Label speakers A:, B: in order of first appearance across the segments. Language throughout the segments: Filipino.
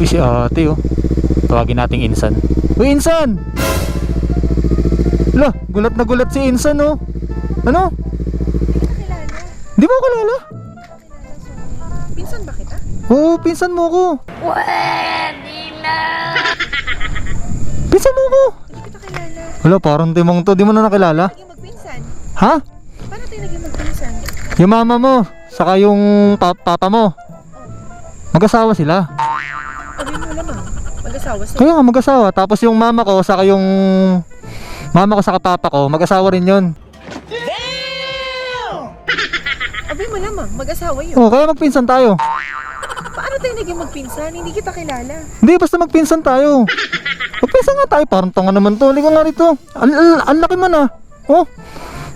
A: Uy, si ate oh. Tawagin nating Insan. Uy, Insan! Lah, gulat na gulat si Insan oh. Ano? Di mo kilala?
B: Pinsan ba kita?
A: Oo, pinsan mo ko.
C: Pwede na.
A: Pinsan mo ko.
B: Hindi kita kilala.
A: Wala, parang timong to. Di mo na nakilala?
B: Naging magpinsan.
A: Ha?
B: Paano tayo naging magpinsan?
A: Yung mama mo, saka yung papa mo. Mag-asawa sila.
B: Sabi mo naman, mag-asawa sila.
A: Kaya nga mag-asawa. Tapos yung mama ko, saka yung mama ko saka papa ko, mag-asawa rin yun.
B: Sabi mo naman, mag-asawa yun.
A: Oh, kaya magpinsan tayo.
B: Paano tayo naging magpinsan? Hindi kita kilala.
A: Hindi, basta magpinsan tayo. Magpinsan nga tayo, parang tanga naman to. Liga nga rito. Ang laki man ah. Oh,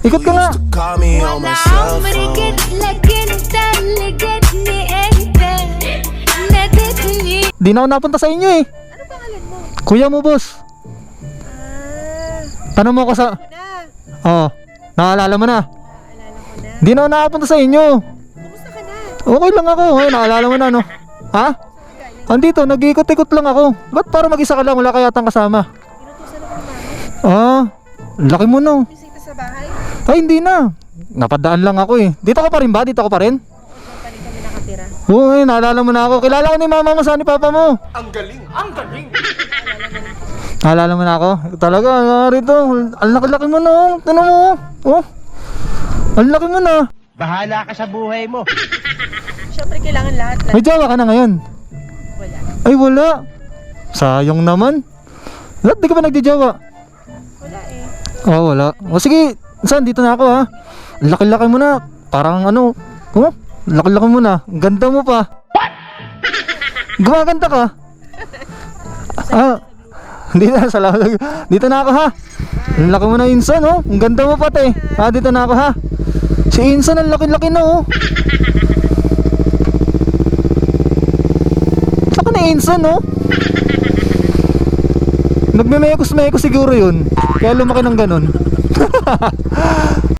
A: ikot ka nga.
D: Call me on my cell phone.
A: Di na ako napunta sa inyo eh.
B: Ano pangalan mo?
A: Kuya mo, boss. Tanong mo ako sa...
B: Na,
A: Oh, naalala mo na.
B: naalala ko na.
A: Di na ako nakapunta sa inyo.
B: Kumusta ka na?
A: Okay lang ako. Ay, naalala mo na no. Ha? Andito, nag-iikot-ikot lang ako. Ba't para mag-isa ka lang? Wala ka yatang kasama.
B: Inutusan ako ng mama.
A: Ah, laki mo no.
B: Bisita sa bahay.
A: Ay, hindi na. Napadaan lang ako eh. Dito ka pa rin ba? Dito ka pa rin?
B: Diyan pa rin kami nakatira.
A: Oo, eh, naalala mo na ako. Kilala ko ni mama mo, saan ni papa mo?
D: Ang galing, ang galing.
A: Naalala mo na ako? Talaga, rito. Ang laki-laki mo na. Oh. Tanong mo. Oh. Ang laki mo na.
E: Bahala ka sa buhay mo.
B: Siyempre kailangan lahat.
A: May jowa ka na ngayon?
B: Wala.
A: Ay, wala. Sayang naman. Ba't di ka pa nagjajawa?
B: Wala eh.
A: Oh, wala. O sige, saan? Dito na ako ha. Ang laki-laki mo na. Parang ano. Oh, laki-laki mo na. Ang ganda mo pa. What? Gumaganda ka. Ah, dito na, salamat. Dito na ako ha. Ang laki mo na, Insan oh. Ang ganda mo pati. Ha, dito na ako ha. Si Insan ang laki-laki na oh. Saka na Insan oh. Nagme-mekos-mekos siguro yun. Kaya lumaki ng ganun.